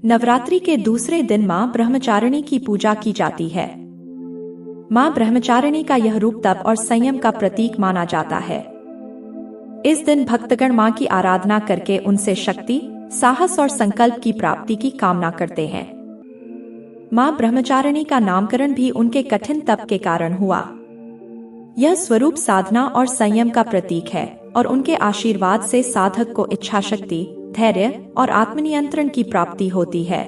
नवरात्रि के दूसरे दिन मां ब्रह्मचारिणी की पूजा की जाती है। मां ब्रह्मचारिणी का यह रूप तप और संयम का प्रतीक माना जाता है। इस दिन भक्तगण मां की आराधना करके उनसे शक्ति, साहस और संकल्प की प्राप्ति की कामना करते हैं। मां ब्रह्मचारिणी का नामकरण भी उनके कठिन तप के कारण हुआ। यह स्वरूप साधना और संयम का प्रतीक है और उनके आशीर्वाद से साधक को इच्छा शक्ति, धैर्य और आत्मनियंत्रण की प्राप्ति होती है।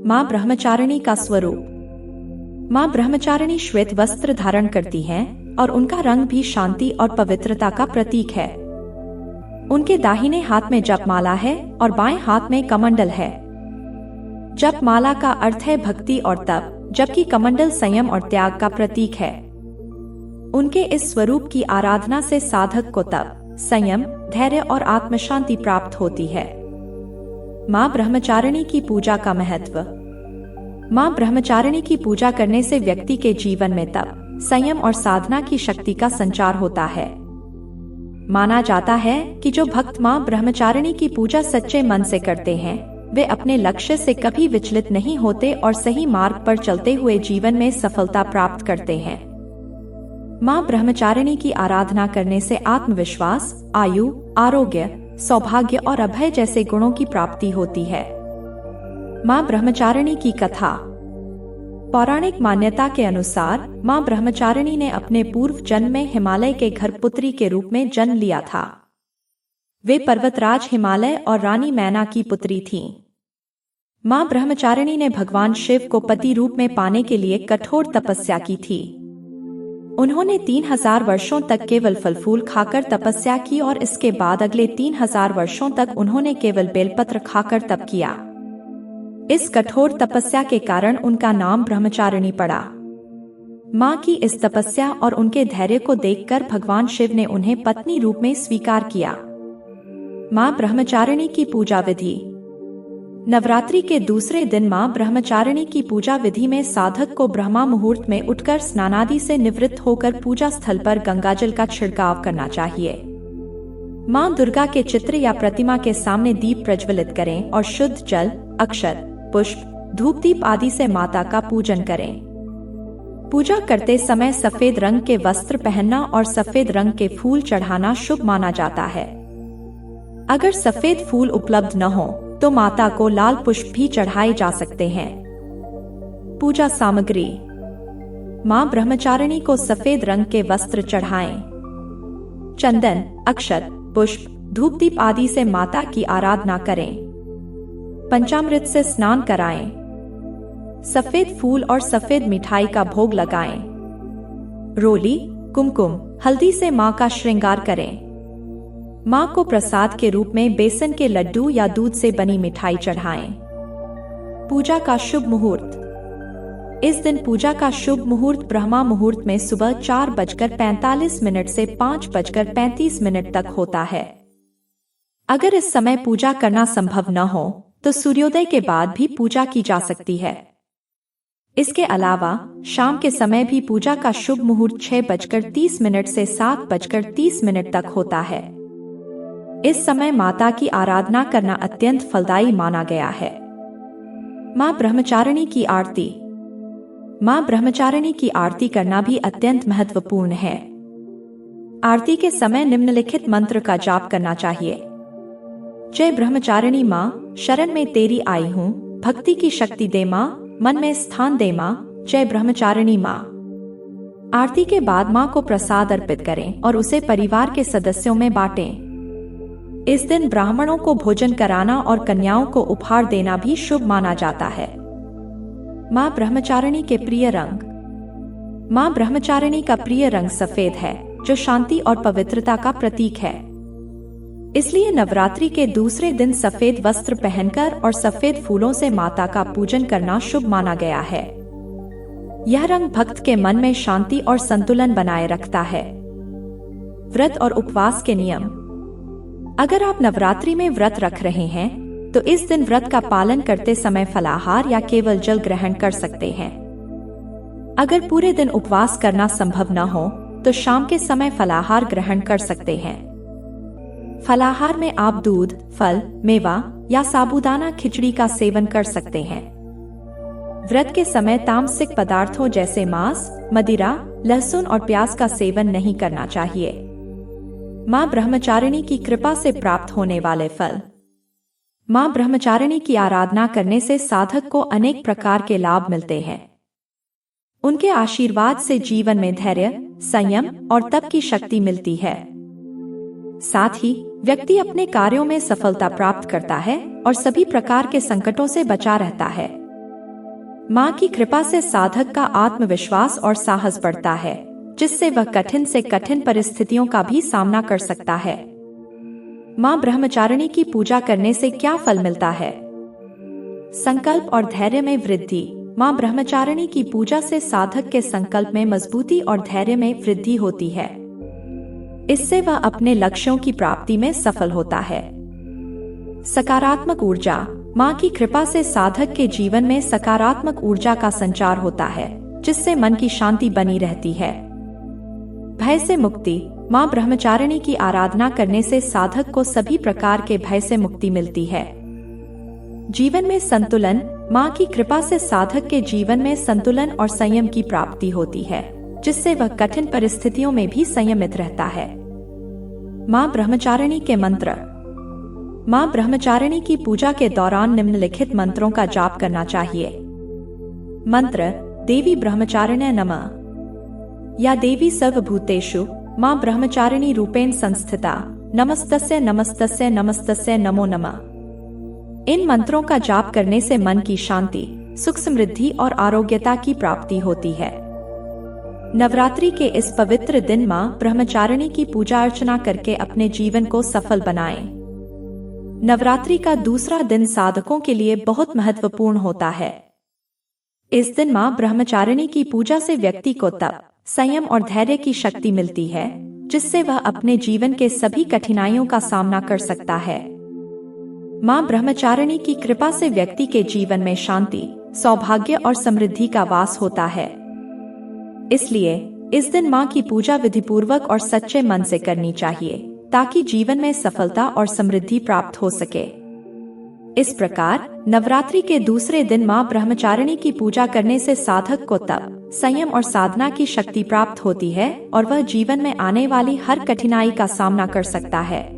मां ब्रह्मचारिणी का स्वरूप। मां ब्रह्मचारिणी श्वेत वस्त्र धारण करती हैं और उनका रंग भी शांति और पवित्रता का प्रतीक है। उनके दाहिने हाथ में जपमाला है और बाएं हाथ में कमंडल है। जपमाला का अर्थ है भक्ति और तप, जबकि कमंडल संयम और त्याग का प्रतीक है। उनके इस स्वरूप की आराधना से साधक को तप, संयम, धैर्य और आत्मशांति प्राप्त होती है। मां ब्रह्मचारिणी की पूजा का महत्व। मां ब्रह्मचारिणी की पूजा करने से व्यक्ति के जीवन में तप, संयम और साधना की शक्ति का संचार होता है। माना जाता है कि जो भक्त मां ब्रह्मचारिणी की पूजा सच्चे मन से करते हैं, वे अपने लक्ष्य से कभी विचलित नहीं होते और सही मार्ग पर चलते हुए जीवन में सफलता प्राप्त करते हैं। मां ब्रह्मचारिणी की आराधना करने से आत्मविश्वास, आयु, आरोग्य, सौभाग्य और अभय जैसे गुणों की प्राप्ति होती है। मां ब्रह्मचारिणी की कथा। पौराणिक मान्यता के अनुसार मां ब्रह्मचारिणी ने अपने पूर्व जन्म में हिमालय के घर पुत्री के रूप में जन्म लिया था। वे पर्वतराज हिमालय और रानी मैना की पुत्री थीं। मां ब्रह्मचारिणी ने भगवान शिव को पति रूप में पाने के लिए कठोर तपस्या की थी। उन्होंने 3000 वर्षों तक केवल फल फूल खाकर तपस्या की और इसके बाद अगले 3000 वर्षों तक उन्होंने केवल बेलपत्र खाकर तप किया। इस कठोर तपस्या के कारण उनका नाम ब्रह्मचारिणी पड़ा। मां की इस तपस्या और उनके धैर्य को देखकर भगवान शिव ने उन्हें पत्नी रूप में स्वीकार किया। मां ब्रह्मचारिणी की पूजा विधि। नवरात्रि के दूसरे दिन मां ब्रह्मचारिणी की पूजा विधि में साधक को ब्रह्मा मुहूर्त में उठकर स्नानादि से निवृत्त होकर पूजा स्थल पर गंगाजल का छिड़काव करना चाहिए। मां दुर्गा के चित्र या प्रतिमा के सामने दीप प्रज्वलित करें और शुद्ध जल, अक्षत, पुष्प, धूप दीप आदि से माता का पूजन करें। पूजा करते समय सफेद रंग के वस्त्र पहनना और सफेद रंग के फूल चढ़ाना शुभ माना जाता है। अगर सफेद फूल उपलब्ध न हो तो माता को लाल पुष्प भी चढ़ाए जा सकते हैं। पूजा सामग्री। मां ब्रह्मचारिणी को सफेद रंग के वस्त्र चढ़ाएं। चंदन, अक्षत, पुष्प, धूप दीप आदि से माता की आराधना करें। पंचामृत से स्नान कराएं। सफेद फूल और सफेद मिठाई का भोग लगाएं। रोली, कुमकुम, हल्दी से मां का श्रृंगार करें। मां को प्रसाद के रूप में बेसन के लड्डू या दूध से बनी मिठाई चढ़ाएं। पूजा का शुभ मुहूर्त। इस दिन पूजा का शुभ मुहूर्त ब्रह्मा मुहूर्त में सुबह 4:45 से 5:35 तक होता है। अगर इस समय पूजा करना संभव न हो तो सूर्योदय के बाद भी पूजा की जा सकती है। इसके अलावा शाम के समय भी पूजा का शुभ मुहूर्त 6:30 से 7:30 तक होता है। इस समय माता की आराधना करना अत्यंत फलदायी माना गया है। मां ब्रह्मचारिणी की आरती। मां ब्रह्मचारिणी की आरती करना भी अत्यंत महत्वपूर्ण है। आरती के समय निम्नलिखित मंत्र का जाप करना चाहिए। जय ब्रह्मचारिणी मां, शरण में तेरी आई हूँ, भक्ति की शक्ति दे मां, मन में स्थान दे मां, जय ब्रह्मचारिणी मां। आरती के बाद मां को प्रसाद अर्पित करें और उसे परिवार के सदस्यों में बांटें। इस दिन ब्राह्मणों को भोजन कराना और कन्याओं को उपहार देना भी शुभ माना जाता है। मां ब्रह्मचारिणी के प्रिय रंग। मां ब्रह्मचारिणी का प्रिय रंग सफेद है, जो शांति और पवित्रता का प्रतीक है। इसलिए नवरात्रि के दूसरे दिन सफेद वस्त्र पहनकर और सफेद फूलों से माता का पूजन करना शुभ माना गया है। यह रंग भक्त के मन में शांति और संतुलन बनाए रखता है। व्रत और उपवास के नियम। अगर आप नवरात्रि में व्रत रख रहे हैं तो इस दिन व्रत का पालन करते समय फलाहार या केवल जल ग्रहण कर सकते हैं। अगर पूरे दिन उपवास करना संभव न हो तो शाम के समय फलाहार ग्रहण कर सकते हैं। फलाहार में आप दूध, फल, मेवा या साबूदाना खिचड़ी का सेवन कर सकते हैं। व्रत के समय तामसिक पदार्थों जैसे मांस, मदिरा, लहसुन और प्याज का सेवन नहीं करना चाहिए। मां ब्रह्मचारिणी की कृपा से प्राप्त होने वाले फल। मां ब्रह्मचारिणी की आराधना करने से साधक को अनेक प्रकार के लाभ मिलते हैं। उनके आशीर्वाद से जीवन में धैर्य, संयम और तप की शक्ति मिलती है। साथ ही व्यक्ति अपने कार्यों में सफलता प्राप्त करता है और सभी प्रकार के संकटों से बचा रहता है। मां की कृपा से साधक का आत्मविश्वास और साहस बढ़ता है, जिससे वह कठिन से कठिन परिस्थितियों का भी सामना कर सकता है। मां ब्रह्मचारिणी की पूजा करने से क्या फल मिलता है? संकल्प और धैर्य में वृद्धि। मां ब्रह्मचारिणी की पूजा से साधक के संकल्प में मजबूती और धैर्य में वृद्धि होती है। इससे वह अपने लक्ष्यों की प्राप्ति में सफल होता है। सकारात्मक ऊर्जा। मां की कृपा से साधक के जीवन में सकारात्मक ऊर्जा का संचार होता है, जिससे मन की शांति बनी रहती है। भय से मुक्ति। मां ब्रह्मचारिणी की आराधना करने से साधक को सभी प्रकार के भय से मुक्ति मिलती है। जीवन में संतुलन। मां की कृपा से साधक के जीवन में संतुलन और संयम की प्राप्ति होती है, जिससे वह कठिन परिस्थितियों में भी संयमित रहता है। मां ब्रह्मचारिणी के मंत्र। मां ब्रह्मचारिणी की पूजा के दौरान निम्नलिखित मंत्रों का जाप करना चाहिए। मंत्र। देवी ब्रह्मचारिण्यै नमः। या देवी सर्वभूतेषु मां ब्रह्मचारिणी रूपेण संस्थिता, नमस्तस्यै नमस्तस्यै नमस्तस्यै नमो नमः। इन मंत्रों का जाप करने से मन की शांति, सुख समृद्धि और आरोग्यता की प्राप्ति होती है। नवरात्रि के इस पवित्र दिन मां ब्रह्मचारिणी की पूजा अर्चना करके अपने जीवन को सफल बनाएं। नवरात्रि का दूसरा दिन साधकों के लिए बहुत महत्वपूर्ण होता है। इस दिन मां ब्रह्मचारिणी की पूजा से व्यक्ति को तप, संयम और धैर्य की शक्ति मिलती है, जिससे वह अपने जीवन के सभी कठिनाइयों का सामना कर सकता है। मां ब्रह्मचारिणी की कृपा से व्यक्ति के जीवन में शांति, सौभाग्य और समृद्धि का वास होता है। इसलिए इस दिन मां की पूजा विधिपूर्वक और सच्चे मन से करनी चाहिए, ताकि जीवन में सफलता और समृद्धि प्राप्त हो सके। इस प्रकार नवरात्रि के दूसरे दिन मां ब्रह्मचारिणी की पूजा करने से साधक को तप, संयम और साधना की शक्ति प्राप्त होती है और वह जीवन में आने वाली हर कठिनाई का सामना कर सकता है।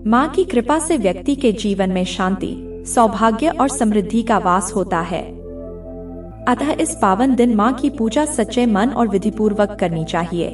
मां की कृपा से व्यक्ति के जीवन में शांति, सौभाग्य और समृद्धि का वास होता है। अतः इस पावन दिन मां की पूजा सच्चे मन और विधिपूर्वक करनी चाहिए।